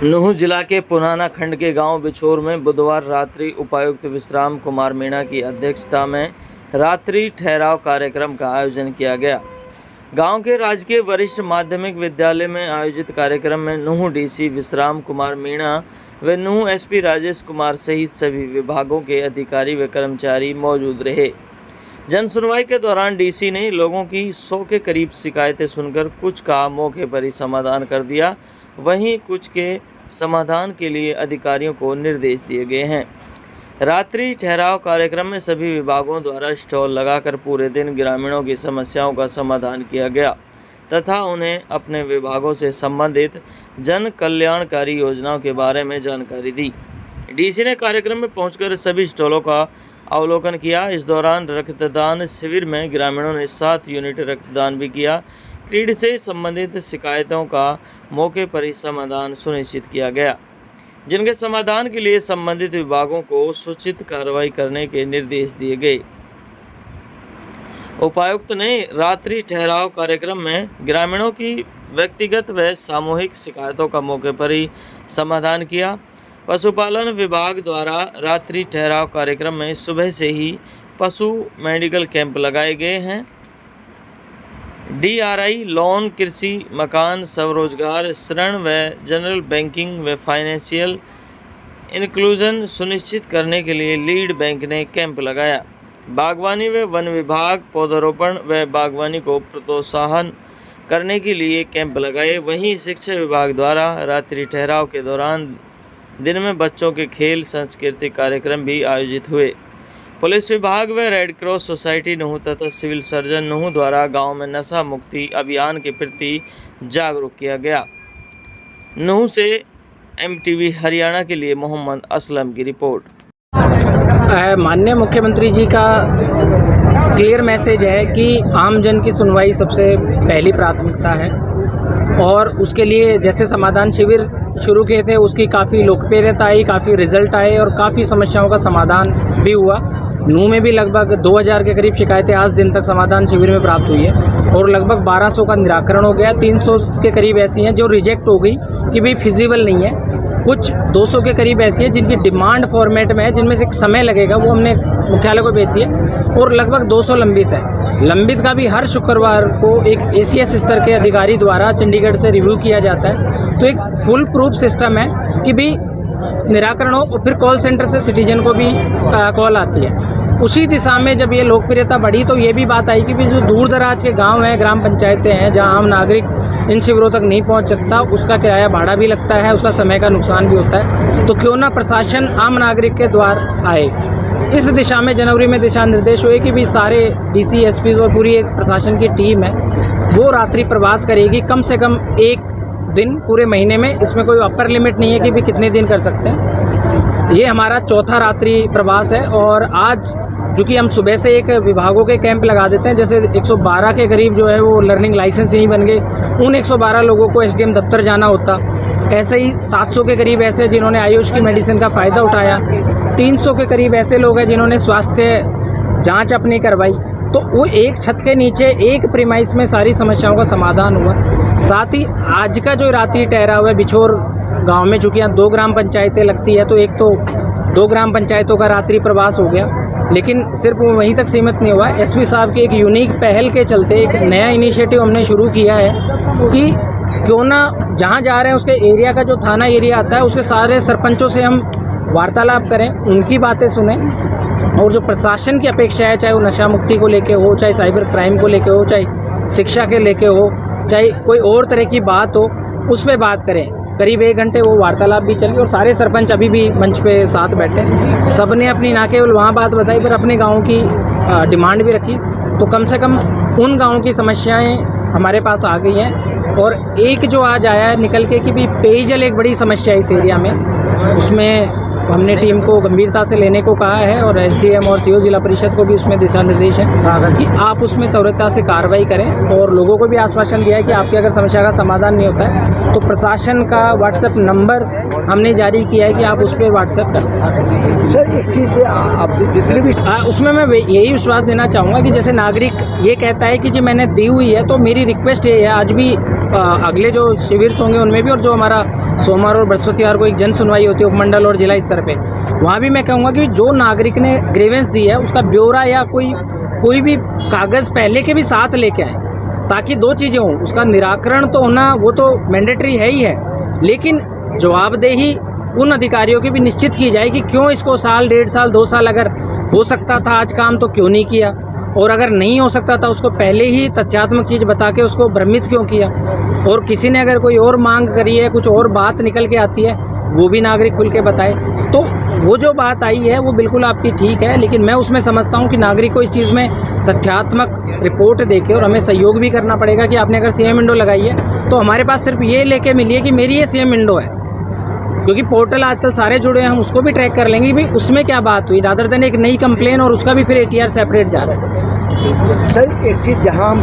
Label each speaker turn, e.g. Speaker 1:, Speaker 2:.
Speaker 1: नूंह जिला के पुराना खंड के गांव बिछोर में बुधवार रात्रि उपायुक्त विश्राम कुमार मीणा की अध्यक्षता में रात्रि ठहराव कार्यक्रम का आयोजन किया गया। गांव के राजकीय वरिष्ठ माध्यमिक विद्यालय में आयोजित कार्यक्रम में नूंह डीसी विश्राम कुमार मीणा व नूंह एसपी राजेश कुमार सहित सभी विभागों के अधिकारी व कर्मचारी मौजूद रहे। जन सुनवाई के दौरान डीसी ने लोगों की 100 के करीब शिकायतें सुनकर कुछ का मौके पर ही समाधान कर दिया, वहीं कुछ के समाधान के लिए अधिकारियों को निर्देश दिए गए हैं। रात्रि ठहराव कार्यक्रम में सभी विभागों द्वारा स्टॉल लगाकर पूरे दिन ग्रामीणों की समस्याओं का समाधान किया गया तथा उन्हें अपने विभागों से संबंधित जन कल्याणकारी योजनाओं के बारे में जानकारी दी। डीसी ने कार्यक्रम में पहुंचकर सभी स्टॉलों का अवलोकन किया। इस दौरान रक्तदान शिविर में ग्रामीणों ने 7 यूनिट रक्तदान भी किया। क्रीड से संबंधित शिकायतों का मौके पर ही समाधान सुनिश्चित किया गया, जिनके समाधान के लिए संबंधित विभागों को सूचित कार्रवाई करने के निर्देश दिए गए। उपायुक्त ने रात्रि ठहराव कार्यक्रम में ग्रामीणों की व्यक्तिगत व सामूहिक शिकायतों का मौके पर ही समाधान किया। पशुपालन विभाग द्वारा रात्रि ठहराव कार्यक्रम में सुबह से ही पशु मेडिकल कैंप लगाए गए हैं। DRI लोन, कृषि, मकान, स्वरोजगार, ऋण व जनरल बैंकिंग व फाइनेंशियल इंक्लूजन सुनिश्चित करने के लिए लीड बैंक ने कैंप लगाया। बागवानी व वन विभाग पौधारोपण व बागवानी को प्रोत्साहन करने के लिए कैंप लगाए। वहीं शिक्षा विभाग द्वारा रात्रि ठहराव के दौरान दिन में बच्चों के खेल सांस्कृतिक कार्यक्रम भी आयोजित हुए। पुलिस विभाग व रेड क्रॉस सोसाइटी नूंह तथा सिविल सर्जन नूंह द्वारा गांव में नशा मुक्ति अभियान के प्रति जागरूक किया गया। नूंह से MTV हरियाणा के लिए मोहम्मद असलम की रिपोर्ट।
Speaker 2: माननीय मुख्यमंत्री जी का क्लियर मैसेज है कि आम जन की सुनवाई सबसे पहली प्राथमिकता है और उसके लिए जैसे समाधान शिविर शुरू किए थे उसकी काफ़ी लोकप्रियता आई, काफ़ी रिजल्ट आए और काफ़ी समस्याओं का समाधान भी हुआ। नूंह में भी लगभग 2000 के करीब शिकायतें आज दिन तक समाधान शिविर में प्राप्त हुई है और लगभग 1200 का निराकरण हो गया। 300 के करीब ऐसी हैं जो रिजेक्ट हो गई कि भाई फिजिबल नहीं है। कुछ 200 के करीब ऐसी है जिनकी डिमांड फॉर्मेट में है, जिनमें से एक समय लगेगा, वो हमने मुख्यालय को भेज दिया और लगभग 200 लंबित है। लंबित का भी हर शुक्रवार को एक ACS स्तर के अधिकारी द्वारा चंडीगढ़ से रिव्यू किया जाता है। तो एक फुल प्रूफ सिस्टम है कि भी निराकरण हो और फिर कॉल सेंटर से सिटीजन को भी कॉल आती है। उसी दिशा में जब ये लोकप्रियता बढ़ी तो ये भी बात आई कि भी जो दूर दराज के गांव हैं, ग्राम पंचायतें हैं, जहां आम नागरिक इन शिविरों तक नहीं पहुंच सकता, उसका किराया भाड़ा भी लगता है, उसका समय का नुकसान भी होता है। तो क्यों ना प्रशासन आम नागरिक के द्वार आए। इस दिशा में जनवरी में दिशा निर्देश हुए कि भी सारे DC SPs और पूरी एक प्रशासन की टीम है वो रात्रि प्रवास करेगी कम से कम 1 दिन पूरे महीने में। इसमें कोई अपर लिमिट नहीं है कि भी कितने दिन कर सकते हैं। ये हमारा चौथा रात्रि प्रवास है और आज चूँकि हम सुबह से एक विभागों के कैंप लगा देते हैं, जैसे 112 के करीब जो है वो लर्निंग लाइसेंस ही बन गए, उन 112 लोगों को SDM दफ्तर जाना होता। ऐसे ही 700 के करीब ऐसे जिन्होंने आयुष की मेडिसिन का फ़ायदा उठाया। 300 के करीब ऐसे लोग हैं जिन्होंने स्वास्थ्य जांच अपनी करवाई। तो वो एक छत के नीचे एक प्रीमाइस में सारी समस्याओं का समाधान हुआ। साथ ही आज का जो रात्रि ठहराव है बिछोर गांव में, चूँकि यहाँ 2 ग्राम पंचायतें लगती है तो एक तो 2 ग्राम पंचायतों का रात्रि प्रवास हो गया, लेकिन सिर्फ वो वहीं तक सीमित नहीं हुआ। SP साहब की एक यूनिक पहल के चलते एक नया इनिशिएटिव हमने शुरू किया है कि क्यों ना जहाँ जा रहे हैं उसके एरिया का जो थाना एरिया आता है उसके सारे सरपंचों से हम वार्तालाप करें, उनकी बातें सुनें और जो प्रशासन की अपेक्षा है, चाहे वो नशा मुक्ति को लेके हो, चाहे साइबर क्राइम को लेके हो, चाहे शिक्षा के लेके हो, चाहे कोई और तरह की बात हो, उस पर बात करें। करीब 1 घंटे वो वार्तालाप भी चली और सारे सरपंच अभी भी मंच पे साथ बैठे। सब ने अपनी ना केवल वहाँ बात बताई पर अपने गाँव की डिमांड भी रखी। तो कम से कम उन गाँव की समस्याएँ हमारे पास आ गई हैं। और एक जो आज आया है निकल के कि भी पेयजल एक बड़ी समस्या है इस एरिया में, उसमें हमने टीम को गंभीरता से लेने को कहा है और SDM और CO जिला परिषद को भी उसमें दिशा निर्देश है कि आप उसमें त्वरितता से कार्रवाई करें और लोगों को भी आश्वासन दिया है कि आपकी अगर समस्या का समाधान नहीं होता है तो प्रशासन का WhatsApp नंबर हमने जारी किया है कि आप उस पर WhatsApp करें। उसमें मैं यही विश्वास देना चाहूँगा कि जैसे नागरिक ये कहता है कि जी मैंने दी हुई है, तो मेरी रिक्वेस्ट ये है आज भी अगले जो शिविर होंगे उनमें भी और जो हमारा सोमवार और बृहस्पतिवार को एक जन सुनवाई होती है उपमंडल और जिला स्तर पे। वहाँ भी मैं कहूँगा कि जो नागरिक ने ग्रीवेंस दी है उसका ब्यौरा या कोई भी कागज़ पहले के भी साथ लेके आए, ताकि दो चीज़ें हों। उसका निराकरण तो होना वो तो मैंडेटरी है ही है, लेकिन जवाबदेही उन अधिकारियों की भी निश्चित की जाए कि क्यों इसको साल, 1.5 साल, 2 साल अगर हो सकता था आज काम तो क्यों नहीं किया, और अगर नहीं हो सकता था उसको पहले ही तथ्यात्मक चीज़ बता के उसको भ्रमित क्यों किया। और किसी ने अगर कोई और मांग करी है, कुछ और बात निकल के आती है, वो भी नागरिक खुल के बताए। तो वो जो बात आई है वो बिल्कुल आपकी ठीक है, लेकिन मैं उसमें समझता हूँ कि नागरिक को इस चीज़ में तथ्यात्मक रिपोर्ट देके और हमें सहयोग भी करना पड़ेगा कि आपने अगर सीएम विंडो लगाई है तो हमारे पास सिर्फ ये लेके मिलिए कि मेरी ये सीएम विंडो है, क्योंकि पोर्टल आजकल सारे जुड़े हैं, हम उसको भी ट्रैक कर लेंगे कि भाई उसमें क्या बात हुई, रादर देन एक नई कंप्लेन और उसका भी फिर ATR सेपरेट जा रहा है।
Speaker 3: सर एक चीज़ जहाँ हम